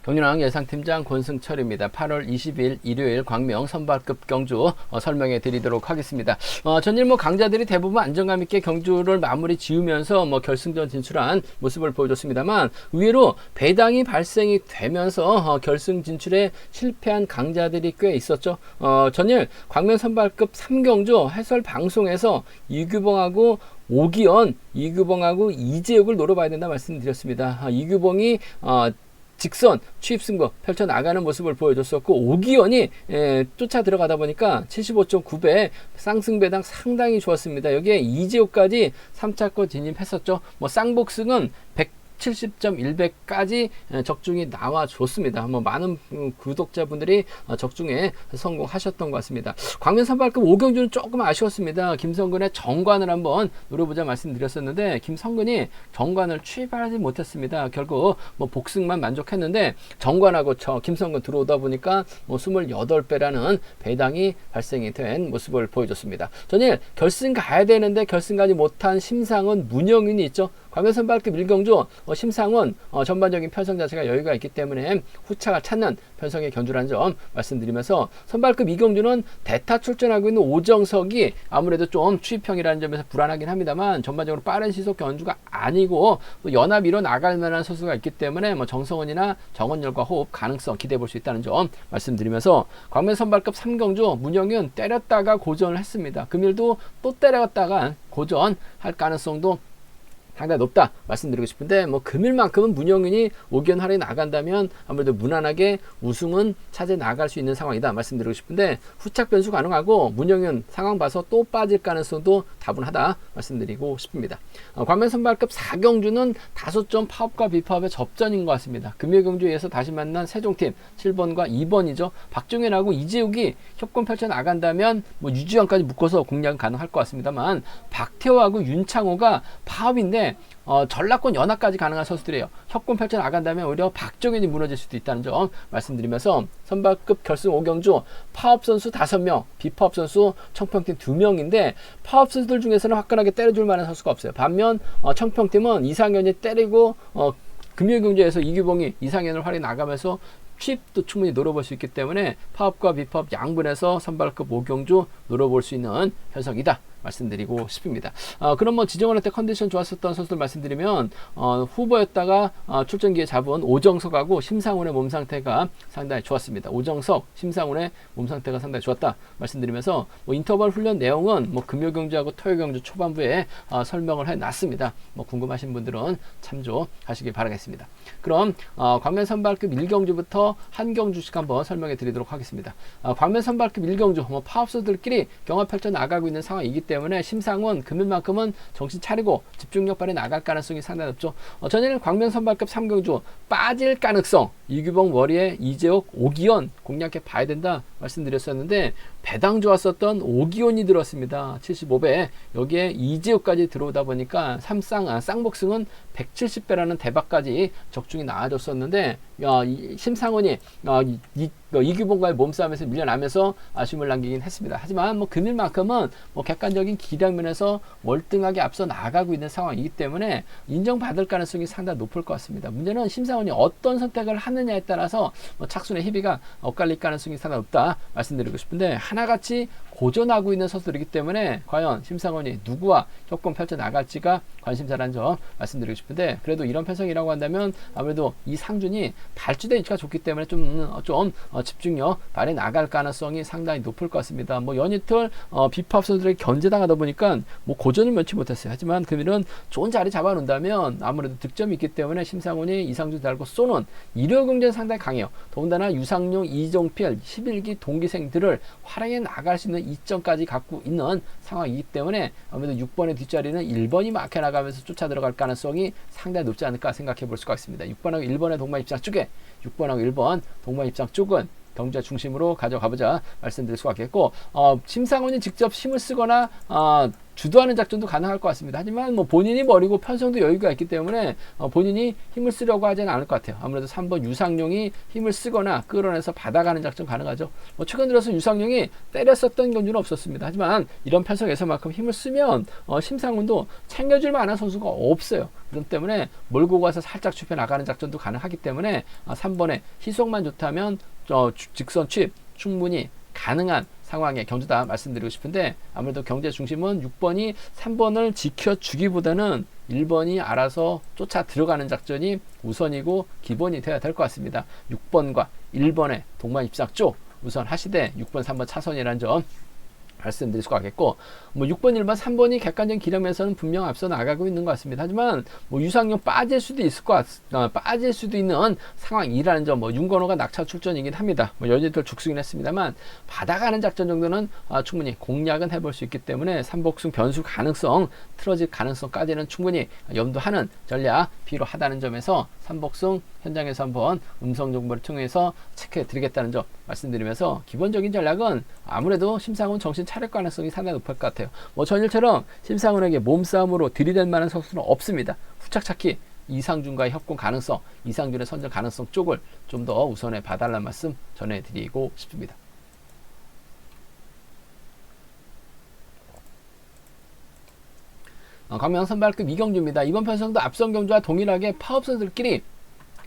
경륜왕 예상팀장 권승철입니다. 8월 20일 일요일 광명 선발급 경주 설명해 드리도록 하겠습니다. 전일 강자들이 대부분 안정감 있게 경주를 마무리 지으면서 결승전 진출한 모습을 보여줬습니다만, 의외로 배당이 발생이 되면서 결승 진출에 실패한 강자들이 꽤 있었죠. 전일 광명 선발급 3경주 해설 방송에서 이규봉하고 오기현, 이규봉하고 이재욱을 노려봐야 된다 말씀드렸습니다. 이규봉이 직선 취입승부 펼쳐나가는 모습을 보여줬었고, 오기현이 쫓아 들어가다 보니까 75.9배 쌍승배당 상당히 좋았습니다. 여기에 이재욱까지 3차권 진입했었죠. 쌍복승은 170.1배까지 적중이 나와줬습니다. 많은 구독자분들이 적중에 성공하셨던 것 같습니다. 광명 선발급 5경주는 조금 아쉬웠습니다. 김성근의 정관을 한번 노려보자 말씀드렸었는데, 김성근이 정관을 취입하지 못했습니다. 결국 복승만 만족했는데, 정관하고 김성근 들어오다 보니까 28배라는 배당이 발생이 된 모습을 보여줬습니다. 전일 결승 가야 되는데 결승 가지 못한 심상은 문영윤이 있죠. 광명 선발급 1경주 심상은 전반적인 편성 자체가 여유가 있기 때문에 후차가 찾는 편성의 견주라는 점 말씀드리면서, 선발급 2경주는 대타 출전하고 있는 오정석이 아무래도 좀 취입형이라는 점에서 불안하긴 합니다만, 전반적으로 빠른 시속 견주가 아니고 또 연합 이뤄 나갈 만한 선수가 있기 때문에 정성원이나 정원열과 호흡 가능성 기대해 볼 수 있다는 점 말씀드리면서, 광명 선발급 3경주 문영윤 때렸다가 고전을 했습니다. 금일도 또 때렸다가 고전할 가능성도 상당히 높다 말씀드리고 싶은데, 금일만큼은 문영윤이 오기현 활약이 나간다면 아무래도 무난하게 우승은 차지해 나갈 수 있는 상황이다 말씀드리고 싶은데, 후착 변수 가능하고 문영윤 상황 봐서 또 빠질 가능성도 다분하다 말씀드리고 싶습니다. 광명 선발급 4경주는 다소 좀 파업과 비파업의 접전인 것 같습니다. 금요경주에서 다시 만난 세종팀 7번과 2번이죠. 박종현하고 이재욱이 협공 펼쳐 나간다면 유지현까지 묶어서 공략은 가능할 것 같습니다만, 박태호하고 윤창호가 파업인데 전라권 연합까지 가능한 선수들이에요. 협공 펼쳐 나간다면 오히려 박정현이 무너질 수도 있다는 점 말씀드리면서, 선발급 결승 5경주 파업 선수 5명, 비파업 선수 청평팀 2명인데, 파업 선수들 중에서는 화끈하게 때려줄 만한 선수가 없어요. 반면 청평팀은 이상현이 때리고 금요경주에서 이규봉이 이상현을 활이 나가면서 취입도 충분히 노려볼 수 있기 때문에 파업과 비파업 양분해서 선발급 5경주 노려볼 수 있는 현상이다 말씀드리고 싶습니다. 그럼 지정을 할 때 컨디션 좋았었던 선수들 말씀드리면, 후보였다가 출전 기회 잡은 오정석하고 심상훈의 몸 상태가 상당히 좋았습니다. 오정석, 심상훈의 몸 상태가 상당히 좋았다 말씀드리면서, 인터벌 훈련 내용은 금요경주하고 토요경주 초반부에 설명을 해놨습니다. 궁금하신 분들은 참조하시길 바라겠습니다. 그럼 광명 선발급 1경주부터 한 경주씩 한번 설명해 드리도록 하겠습니다. 광명 선발급 1경주 파업수들끼리 경합 펼쳐 나가고 있는 상황이기 때문에 심상은 금일만큼은 정신 차리고 집중력 발휘 나갈 가능성이 상당히 높죠. 전에는 광명 선발급 3경주 빠질 가능성, 이규봉 머리에 이재욱, 오기현 공략해 봐야 된다 말씀드렸었는데, 배당 좋았었던 오기현이 들었습니다. 75배. 여기에 이재욱까지 들어오다 보니까 쌍복승은 170배라는 대박까지 적중이 나와줬었는데, 심상원이 이규봉과의 몸싸움에서 밀려나면서 아쉬움을 남기긴 했습니다. 하지만 금일만큼은 객관적인 기량면에서 월등하게 앞서 나가고 있는 상황이기 때문에 인정받을 가능성이 상당히 높을 것 같습니다. 문제는 심상원이 어떤 선택을 하느냐에 따라서 착순의 희비가 엇갈릴 가능성이 상당히 높다 말씀드리고 싶은데, 하나같이 고전하고 있는 선수들이기 때문에 과연 심상원이 누구와 협공 펼쳐 나갈지가 관심사라는 점 말씀드리고 싶은데, 그래도 이런 편성이라고 한다면 아무래도 이 상준이 발주대 위치가 좋기 때문에 좀 집중력 발휘 나갈 가능성이 상당히 높을 것 같습니다. 연이틀 비파업 선수들에게 견제당하다 보니까 고전을 면치 못했어요. 하지만 금일은 좋은 자리 잡아놓는다면 아무래도 득점이 있기 때문에 심상훈이 이상준 달고 쏘는 일요 경쟁 상당히 강해요. 더군다나 유상용, 이종필 11기 동기생들을 활용해 나갈 수 있는 이점까지 갖고 있는 상황이기 때문에 아무래도 6번의 뒷자리는 1번이 막혀 나가면서 쫓아 들어갈 가능성이 상당히 높지 않을까 생각해 볼 수가 있습니다. 6번하고 1번의 동반 입장 쪽에 6번하고 1번 동반 입장 쪽은 경제 중심으로 가져가보자 말씀드릴 수가 있겠고, 심상훈이 직접 힘을 쓰거나 주도하는 작전도 가능할 것 같습니다. 하지만 뭐 본인이 머리고 편성도 여유가 있기 때문에 본인이 힘을 쓰려고 하지는 않을 것 같아요. 아무래도 3번 유상용이 힘을 쓰거나 끌어내서 받아가는 작전 가능하죠. 뭐 최근 들어서 유상용이 때렸었던 경주는 없었습니다. 하지만 이런 편성에서만큼 힘을 쓰면 심상훈도 챙겨줄 만한 선수가 없어요. 그렇기 때문에 몰고 가서 살짝 춥혀 나가는 작전도 가능하기 때문에 3번에 희속만 좋다면 직선 취입 충분히 가능한 상황의 경주다 말씀드리고 싶은데, 아무래도 경제 중심은 6번이 3번을 지켜주기보다는 1번이 알아서 쫓아 들어가는 작전이 우선이고 기본이 되어야 될 것 같습니다. 6번과 1번의 동반 입상 쪽 우선 하시되 6번, 3번 차선이라는 점 말씀드릴 수가 있겠고, 뭐 6번, 1번, 3번이 객관적인 기량에서는 분명 앞서 나가고 있는 것 같습니다. 하지만 뭐 유상용 빠질 수도 있을 빠질 수도 있는 상황이라는 점, 뭐 윤건호가 낙차 출전이긴 합니다. 뭐 여지들 죽수긴 했습니다만 받아가는 작전 정도는 충분히 공략은 해볼 수 있기 때문에 삼복승 변수 가능성, 틀어질 가능성까지는 충분히 염두하는 전략 필요하다는 점에서 삼복승 현장에서 한번 음성 정보를 통해서 체크해 드리겠다는 점 말씀드리면서, 기본적인 전략은 아무래도 심상훈 정신 차릴 가능성이 상당히 높을 것 같아요. 뭐 전일처럼 심상훈에게 몸싸움으로 들이댈 만한 선수는 없습니다. 후착 찾기, 이상준과의 협공 가능성, 이상준의 선전 가능성 쪽을 좀 더 우선해 봐달라는 말씀 전해드리고 싶습니다. 광명 선발급 이경주입니다. 이번 편성도 앞선 경주와 동일하게 파업 선수들끼리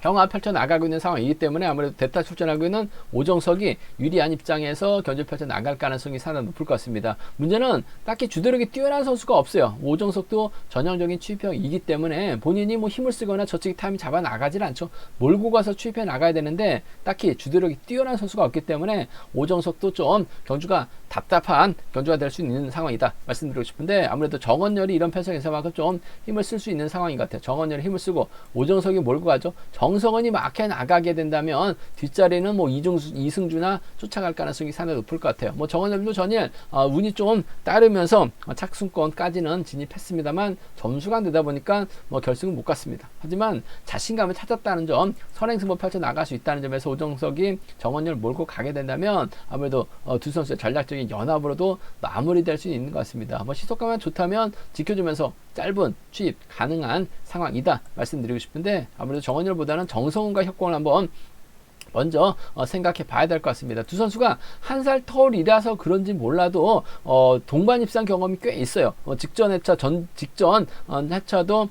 경합 펼쳐 나가고 있는 상황이기 때문에 아무래도 대타 출전하고 있는 오정석이 유리한 입장에서 견제 펼쳐 나갈 가능성이 상당히 높을 것 같습니다. 문제는 딱히 주도력이 뛰어난 선수가 없어요. 오정석도 전형적인 추입형이기 때문에 본인이 뭐 힘을 쓰거나 저쪽이 타임이 잡아 나가질 않죠. 몰고 가서 추입해 나가야 되는데 딱히 주도력이 뛰어난 선수가 없기 때문에 오정석도 좀 경주가 답답한 경주가 될 수 있는 상황이다 말씀드리고 싶은데, 아무래도 정원열이 이런 편성에서만큼 좀 힘을 쓸 수 있는 상황인 것 같아요. 정원열이 힘을 쓰고 오정석이 몰고 가죠. 정성원이 막혀 나가게 된다면 뒷자리는 뭐 이승주나 쫓아갈 가능성이 상당히 높을 것 같아요. 뭐 정원열도 전일 운이 좀 따르면서 착순권까지는 진입했습니다만 점수가 안 되다 보니까 뭐 결승은 못 갔습니다. 하지만 자신감을 찾았다는 점, 선행승부 펼쳐 나갈 수 있다는 점에서 오정석이 정원열 몰고 가게 된다면 아무래도 두 선수의 전략적인 연합으로도 마무리될 수 있는 것 같습니다. 뭐 시속감만 좋다면 지켜주면서 짧은 취입 가능한 상황이다 말씀드리고 싶은데, 아무래도 정원열보다는 정성훈과 협공을 한번 먼저 생각해 봐야 될 것 같습니다. 두 선수가 한 살 터울이라서 그런지 몰라도 동반 입상 경험이 꽤 있어요. 직전 회차도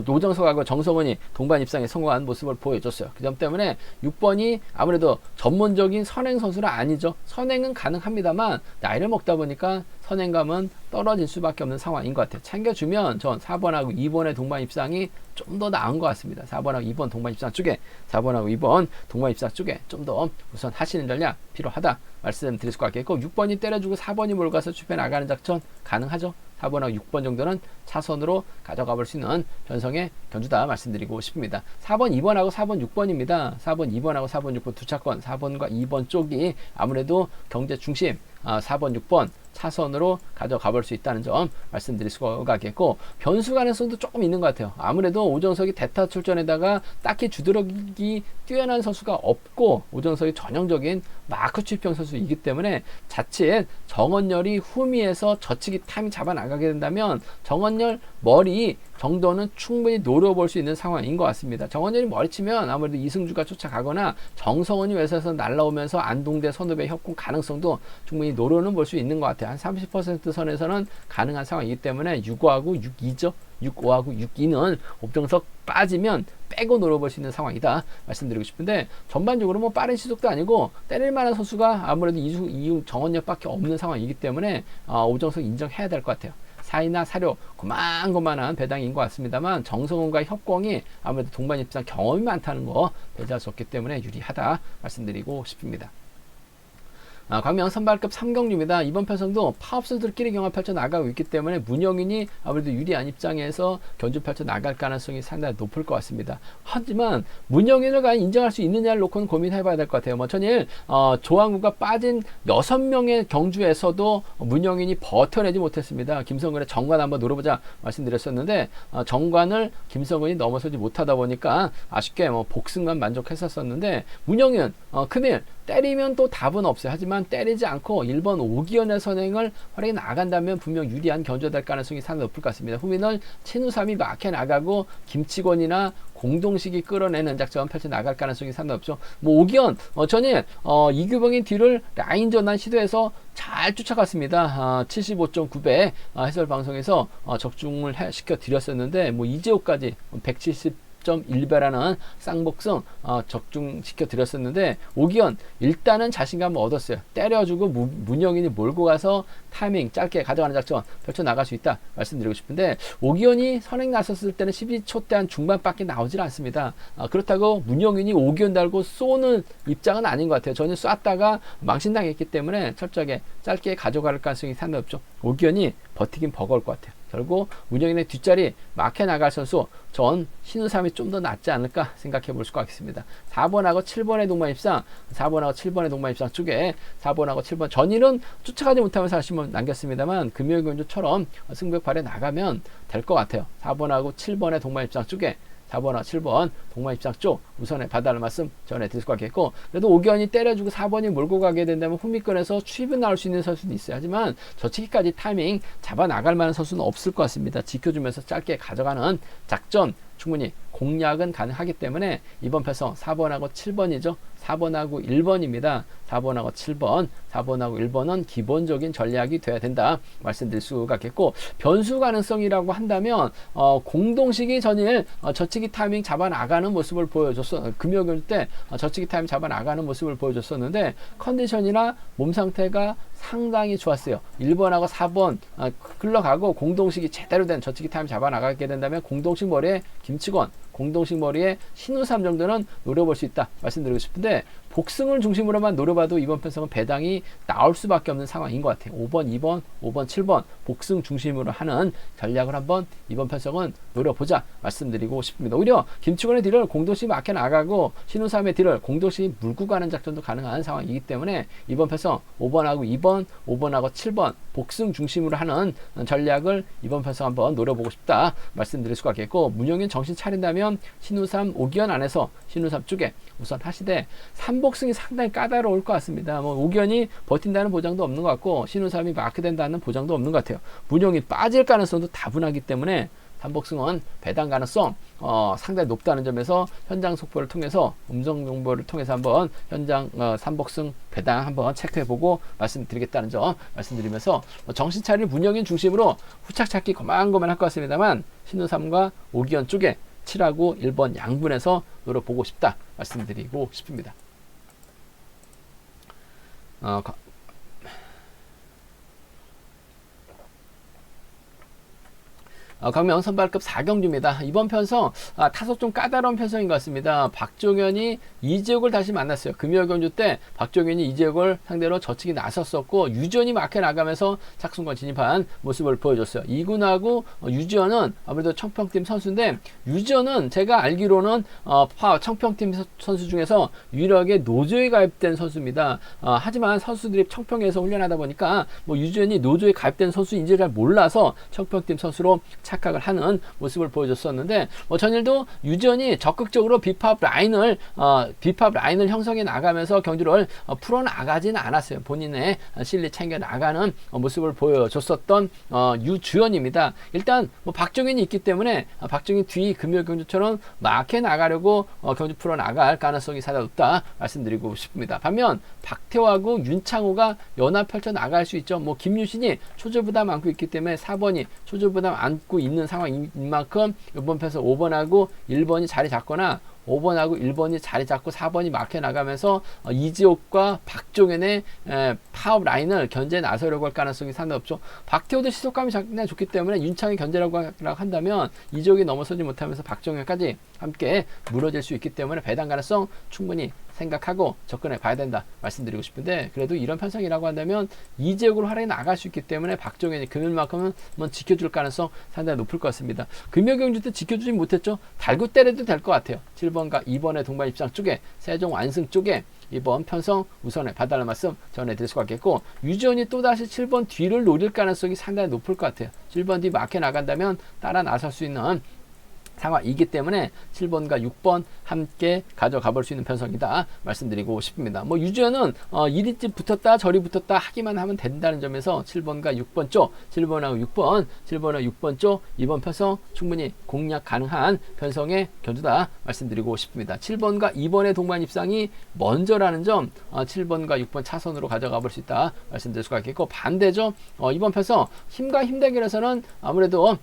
노정석하고 정성원이 동반 입상에 성공한 모습을 보여줬어요. 그 점 때문에 6번이 아무래도 전문적인 선행 선수는 아니죠. 선행은 가능합니다만 나이를 먹다 보니까 선행감은 떨어질 수밖에 없는 상황인 것 같아요. 챙겨주면 전 4번하고 2번의 동반 입상이 좀 더 나은 것 같습니다. 4번하고 2번 동반 입상 쪽에, 4번하고 2번 동반 입상 쪽에 좀 더 우선 하시는 전략 필요하다 말씀드릴 수가 있겠고, 6번이 때려주고 4번이 몰가서 추패 나가는 작전 가능하죠. 4번하고 6번 정도는 차선으로 가져가 볼 수 있는 편성의 견주다 말씀드리고 싶습니다. 4번, 2번하고 4번, 6번입니다. 4번, 2번하고 4번, 6번 두 차권, 4번과 2번 쪽이 아무래도 경제 중심 4번, 6번 차선으로 가져가 볼 수 있다는 점 말씀드릴 수가 있겠고, 변수 가능성도 조금 있는 것 같아요. 아무래도 오정석이 대타 출전에다가 딱히 주도력이 뛰어난 선수가 없고 오정석이 전형적인 마크 취평 선수이기 때문에 자칫 정원열이 후미에서 저치기 타임이 잡아 나가게 된다면 정원열 머리 정도는 충분히 노려볼 수 있는 상황인 것 같습니다. 정원열이 머리치면 아무래도 이승주가 쫓아가거나 정성원이 외서에서 날라오면서 안동대 선후배 협공 가능성도 충분히 노려는 볼 수 있는 것 같아요. 한 30% 선에서는 가능한 상황이기 때문에 6호하고 6.2죠. 6.5하고 6.2는 옵정석 빠지면 빼고 노려볼 수 있는 상황이다 말씀드리고 싶은데, 전반적으로 뭐 빠른 시속도 아니고 때릴 만한 선수가 아무래도 이후 정원열밖에 없는 상황이기 때문에 옵정석 인정해야 될 것 같아요. 사이나 사료 고만고만한 배당인 것 같습니다만 정성훈과 협공이 아무래도 동반 입상 경험이 많다는 거 배제할 수 없기 때문에 유리하다 말씀드리고 싶습니다. 광명 선발급 3경주입니다. 이번 편성도 파업 선수들끼리 경합 펼쳐 나가고 있기 때문에 문영인이 아무래도 유리한 입장에서 견주 펼쳐 나갈 가능성이 상당히 높을 것 같습니다. 하지만 문영인을 과연 인정할 수 있느냐를 놓고는 고민해 봐야 될 것 같아요. 전일 조항구가 빠진 6명의 경주에서도 문영인이 버텨내지 못했습니다. 김성근의 정관 한번 노려보자 말씀드렸었는데 정관을 김성근이 넘어서지 못하다 보니까 아쉽게 복승만 만족했었는데, 문영인 큰일 때리면 또 답은 없어요. 하지만 때리지 않고 1번 오기현의 선행을 활용해 나간다면 분명 유리한 견제가 될 가능성이 상당히 높을 것 같습니다. 후미는 친우삼이 막혀 나가고 김치곤이나 공동식이 끌어내는 작전 펼쳐 나갈 가능성이 상당히 높죠. 뭐 오기현 저는 이규봉의 뒤를 라인 전환 시도해서 잘 쫓아갔습니다. 75.9배 해설 방송에서 적중을 시켜 드렸었는데 뭐 이재호까지 170.1배라는 쌍복승 적중시켜 드렸었는데 오기현 일단은 자신감을 얻었어요. 때려주고 문영인이 몰고 가서 타이밍 짧게 가져가는 작전 펼쳐 나갈 수 있다 말씀드리고 싶은데 오기현이 선행 나섰을 때는 12초 대 한 중반밖에 나오질 않습니다. 그렇다고 문영인이 오기현 달고 쏘는 입장은 아닌 것 같아요. 저는 쐈다가 망신당했기 때문에 철저하게 짧게 가져갈 가능성이 상당히 높죠. 오기현이 버티긴 버거울 것 같아요. 결국 문영인의 뒷자리 막혀 나갈 선수 전 신우삼이 좀 더 낫지 않을까 생각해 볼 수가 있습니다. 4번하고 7번의 동반입상 4번하고 7번의 동반입상 쪽에 4번하고 7번 전일은 쫓아가지 못하면서 아쉬움을 남겼습니다만 금요일 경주처럼 승부욕 발에 나가면 될 것 같아요. 4번하고 7번의 동반입상 쪽에 4번과 7번 동반 입장 쪽 우선에 봐달라는 말씀 전해드릴 수가 있겠고, 그래도 오기현이 때려주고 4번이 몰고 가게 된다면 후미권에서 추입은 나올 수 있는 선수도 있어요. 하지만 저치기까지 타이밍 잡아 나갈 만한 선수는 없을 것 같습니다. 지켜주면서 짧게 가져가는 작전 충분히 공략은 가능하기 때문에 이번 패성 4번하고 7번이죠. 4번하고 1번입니다. 4번하고 7번, 4번하고 1번은 기본적인 전략이 돼야 된다 말씀드릴 수가 있겠고, 변수 가능성이라고 한다면 공동식이 전일 저치기 타이밍 잡아 나가는 모습을 보여줬어. 금요일 때 저치기 타이밍 잡아 나가는 모습을 보여줬었는데 컨디션이나 몸 상태가 상당히 좋았어요. 1번하고 4번 흘러가고 공동식이 제대로 된 저치기 타임 잡아 나가게 된다면 공동식 머리에 김치권, 공동식 머리에 신우삼 정도는 노려볼 수 있다 말씀드리고 싶은데, 복승을 중심으로만 노려봐도 이번 편성은 배당이 나올 수밖에 없는 상황인 것 같아요. 5번, 2번, 5번, 7번 복승 중심으로 하는 전략을 한번 이번 편성은 노려보자 말씀드리고 싶습니다. 오히려 김치권의 뒤를 공동식 막혀 나가고 신우삼의 뒤를 공동식이 물고 가는 작전도 가능한 상황이기 때문에 이번 편성 5번하고 2번, 5번하고 7번 복승 중심으로 하는 전략을 이번 편성 한번 노려보고 싶다 말씀드릴 수가 있겠고, 문영인 정신 차린다면 신우삼 오기현 안에서 신우삼 쪽에 우선 하시되 3복승이 상당히 까다로울 것 같습니다. 뭐 오기현이 버틴다는 보장도 없는 것 같고 신우삼이 마크된다는 보장도 없는 것 같아요. 문영이 빠질 가능성도 다분하기 때문에 3복승은 배당 가능성 상당히 높다는 점에서 현장 속보를 통해서 음성 정보를 통해서 한번 현장 3복승 배당 한번 체크해보고 말씀드리겠다는 점 말씀드리면서 정신 차릴 문영인 중심으로 후착 찾기 고만고만 할 것 같습니다만 신우삼과 오기현 쪽에 7하고 1번 양분해서 노려보고 싶다 말씀드리고 싶습니다. 강명 선발급 4경주입니다. 이번 편성 타석 좀 까다로운 편성인 것 같습니다. 박종현이 이재욱을 다시 만났어요. 금요일 경주 때 박종현이 이재욱을 상대로 저치기 나섰었고 유지현이 막혀 나가면서 착순권 진입한 모습을 보여줬어요. 이군하고 유지현은 아무래도 청평팀 선수인데, 유지현은 제가 알기로는 청평팀 선수 중에서 유일하게 노조에 가입된 선수입니다. 하지만 선수들이 청평에서 훈련하다 보니까 뭐 유지현이 노조에 가입된 선수인지 잘 몰라서 청평팀 선수로 착각을 하는 모습을 보여줬었는데, 전일도 유지현이 적극적으로 비팝 라인을 형성해 나가면서 경주를 풀어나가지는 않았어요. 본인의 실리 챙겨 나가는 모습을 보여줬었던 유주현입니다. 일단 뭐 박정현이 있기 때문에 박정현 뒤 금요일 경주처럼 막해 나가려고 경주 풀어나갈 가능성이 상당히 높다 말씀드리고 싶습니다. 반면 박태호하고 윤창호가 연합 펼쳐 나갈 수 있죠. 뭐 김유신이 초조부담 안고 있기 때문에 4번이 초조부담 안고 있는 상황인 만큼 이번 편에서 5번하고 1번이 자리 잡거나 5번하고 1번이 자리 잡고 4번이 막혀 나가면서 이지옥과 박종현의 파업 라인을 견제에 나서려고 할 가능성이 상당히 없죠. 박태호도 시속감이 상당히 좋기 때문에 윤창이 견제라고 한다면 이지옥이 넘어서지 못하면서 박종현까지 함께 무너질 수 있기 때문에 배당 가능성 충분히 생각하고 접근해 봐야 된다 말씀드리고 싶은데, 그래도 이런 편성이라고 한다면 이지역으로 활용해 나갈 수 있기 때문에 박종현이 금일만큼은 지켜줄 가능성 상당히 높을 것 같습니다. 금요 경주 때 지켜주지 못했죠. 달고 때려도 될 것 같아요. 7번과 2번의 동반 입장 쪽에 세종 완승 쪽에 이번 편성 우선에 봐달라는 말씀 전해드릴 수가 있겠고, 유지현이 또다시 7번 뒤를 노릴 가능성이 상당히 높을 것 같아요. 7번 뒤 막혀 나간다면 따라 나설 수 있는 상황이기 때문에 7번과 6번 함께 가져가 볼 수 있는 편성이다 말씀드리고 싶습니다. 뭐 유주연은 이리집 붙었다 저리 붙었다 하기만 하면 된다는 점에서 7번과 6번 쪽 7번하고 6번 쪽 이번 편성 충분히 공략 가능한 편성의 견주다 말씀드리고 싶습니다. 7번과 2번의 동반 입상이 먼저라는 점 7번과 6번 차선으로 가져가 볼 수 있다 말씀드릴 수가 있겠고, 반대죠. 이번 편성 힘과 힘 대결에서는 아무래도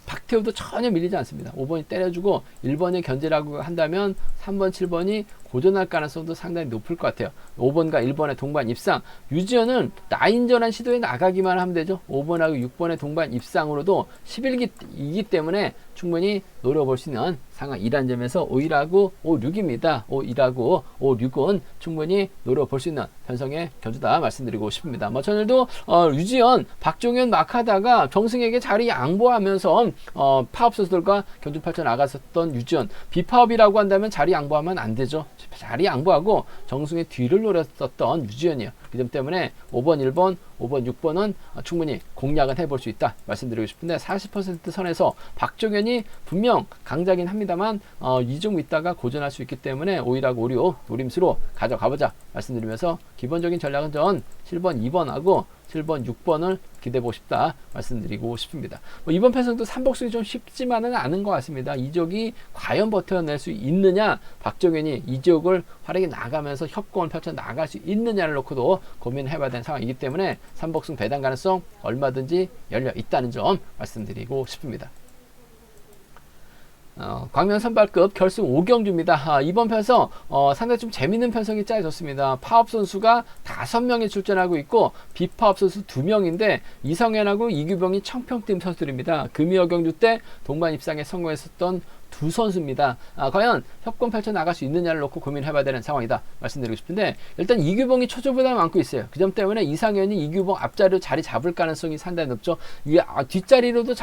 박태우도 전혀 밀리지 않습니다. 5번이 때려주고 1번의 견제라고 한다면 3번 7번이 고전할 가능성도 상당히 높을 것 같아요. 5번과 1번의 동반 입상, 유지연은 라인전환 시도에 나가기만 하면 되죠. 5번하고 6번의 동반 입상으로도 11기이기 때문에 충분히 노려볼 수 있는 상황이란 점에서 5일하고 5,6입니다. 5일하고 5,6은 충분히 노려볼 수 있는 편성의 견주다 말씀드리고 싶습니다. 뭐 전일도 유지연, 박종현 막하다가 정승에게 자리 양보하면서 파업 선수들과 견주 펼쳐 나갔었던 유지연, 비파업이라고 한다면 자리 양보하면 안 되죠. 자리 양보하고 정승의 뒤를 노렸었던 유지연이에요. 그 점 때문에 5번 1번 5번 6번은 충분히 공략은 해볼 수 있다 말씀드리고 싶은데, 40% 선에서 박종현이 분명 강자긴 합니다만 이중 있다가 고전할 수 있기 때문에 5일하고 5,6 노림수로 가져가보자 말씀드리면서, 기본적인 전략은 전 7번 2번하고 7번 6번을 기대해보고 싶다 말씀드리고 싶습니다. 이번 편성도 3복승이 좀 쉽지만은 않은 것 같습니다. 이적이 과연 버텨낼 수 있느냐, 박종현이 이적을 활약해 나가면서 협공을 펼쳐 나갈 수 있느냐를 놓고도 고민해봐야 되는 상황이기 때문에 3복승 배당 가능성 얼마든지 열려 있다는 점 말씀드리고 싶습니다. 광명 선발급 결승 5경주입니다. 이번 편성 상당히 좀 재밌는 편성이 짜여졌습니다. 파업 선수가 5명이 출전하고 있고 비파업 선수 2명인데 이성현하고 이규병이 청평팀 선수들입니다. 금이어 경주 때 동반 입상에 성공했었던 두 선수입니다. 과연 협공 펼쳐 나갈 수 있느냐를 놓고 고민해봐야 되는 상황이다 말씀드리고 싶은데, 일단 이규봉이 초조보다 많고 있어요. 그 점 때문에 이상현이 이규봉 앞자리로 자리 잡을 가능성이 상당히 높죠. 이게 뒷자리로도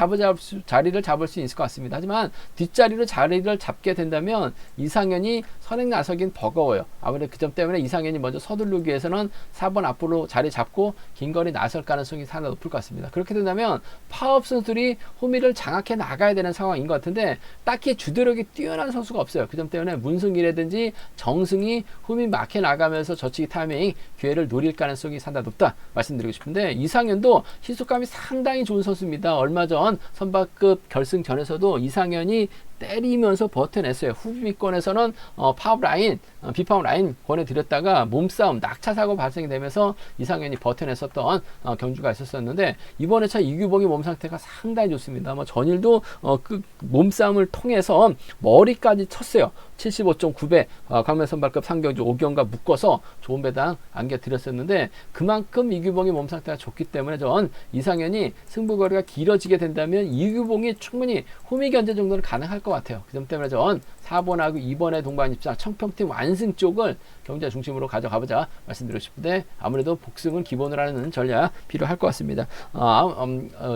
자리를 잡을 수 있을 것 같습니다. 하지만 뒷자리로 자리를 잡게 된다면 이상현이 선행 나서긴 버거워요. 아무래도 그 점 때문에 이상현이 먼저 서두르기 위해서는 4번 앞으로 자리 잡고 긴 거리 나설 가능성이 상당히 높을 것 같습니다. 그렇게 된다면 파업 선수들이 호미를 장악해 나가야 되는 상황인 것 같은데, 딱히 주도력이 뛰어난 선수가 없어요. 그 점 때문에 문승기라든지 정승이 홈이 막혀 나가면서 저치기 타이밍 기회를 노릴 가능성이 상당히 높다 말씀드리고 싶은데, 이상현도 시속감이 상당히 좋은 선수입니다. 얼마 전 선발급 결승전에서도 이상현이 때리면서 버텨냈어요. 후미권에서는 파업 라인, 비파업 라인 권해드렸다가 몸싸움, 낙차사고 발생이 되면서 이상현이 버텨냈었던 경주가 있었는데, 이번 회차 이규봉의 몸 상태가 상당히 좋습니다. 전일도 그 몸싸움을 통해서 머리까지 쳤어요. 75.9배 광명 선발급 상경주 5경과 묶어서 좋은 배당 안겨드렸었는데, 그만큼 이규봉의 몸 상태가 좋기 때문에 전 이상현이 승부거리가 길어지게 된다면 이규봉이 충분히 호미 견제 정도는 가능할 것 같아요. 그 점 때문에 전 4번하고 2번의 동반 입장 청평팀 완승 쪽을 경제 중심으로 가져가보자 말씀드리고 싶은데, 아무래도 복승을 기본으로 하는 전략 필요할 것 같습니다.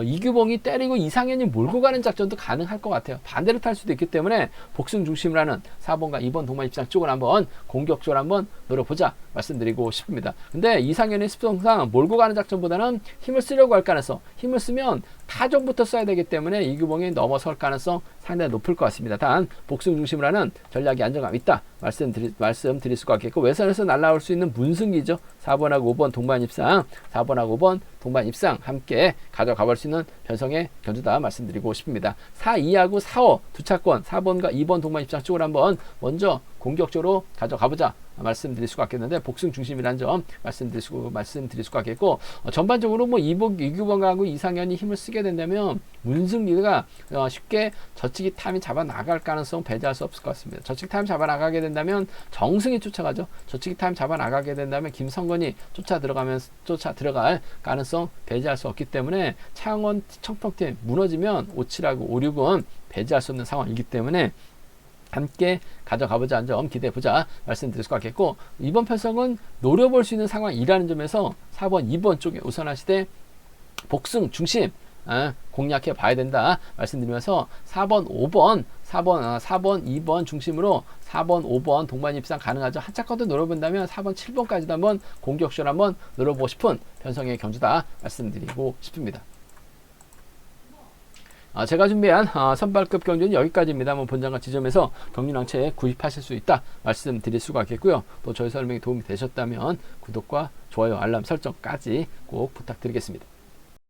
이규봉이 때리고 이상현이 몰고 가는 작전도 가능할 것 같아요. 반대로 탈 수도 있기 때문에 복승 중심으로 하는 4번과 2번 동반 입장 쪽을 한번 공격적으로 한번 노려보자 말씀드리고 싶습니다. 근데 이상현의 습성상 몰고 가는 작전보다는 힘을 쓰려고 할 가능성, 힘을 쓰면 타종부터 써야 되기 때문에 이규봉이 넘어설 가능성 상당히 높을 것 같습니다. 단 복승 중심으로 하는 전략이 안정감 있다 말씀드릴 수가 있겠고, 외선에서 날아올 수 있는 문승기죠. 4번하고 5번 동반 입상, 4번하고 5번 동반 입상 함께 가져가 볼 수 있는 편성의 견주다 말씀드리고 싶습니다. 4, 2하고 4, 5 두 차권 4번과 2번 동반 입상 쪽으로 한번 먼저 공격적으로 가져가보자 말씀드릴 수가 있겠는데, 복승 중심이라는 점 말씀드릴 수가 있겠고, 전반적으로 이규봉하고 이상현이 힘을 쓰게 된다면 문승리가 쉽게 저치기 타임이 잡아 나갈 가능성 배제할 수 없을 것 같습니다. 저치기 타임 잡아 나가게 된다면 정승이 쫓아가죠. 저치기 타임 잡아 나가게 된다면 김성건이 쫓아 들어갈 가능성 배제할 수 없기 때문에 창원 청평팀 무너지면 5, 7하고 5, 6은 배제할 수 없는 상황이기 때문에 함께 가져가보자 점 기대해보자 말씀드릴 수가 있겠고, 이번 편성은 노려볼 수 있는 상황이라는 점에서 4번 2번 쪽에 우선하시되 복승 중심 공략해 봐야 된다 말씀드리면서 4번 5번 4번 2번 중심으로 4번 5번 동반 입상 가능하죠. 한 차권도 노려본다면 4번 7번까지도 한번 공격적으로 한번 노려보고 싶은 편성의 경주다 말씀드리고 싶습니다. 제가 준비한 선발급 경주는 여기까지입니다. 본장과 지점에서 경륜항체 구입하실 수 있다 말씀드릴 수가 있겠고요. 또 저희 설명이 도움이 되셨다면 구독과 좋아요, 알람 설정까지 꼭 부탁드리겠습니다.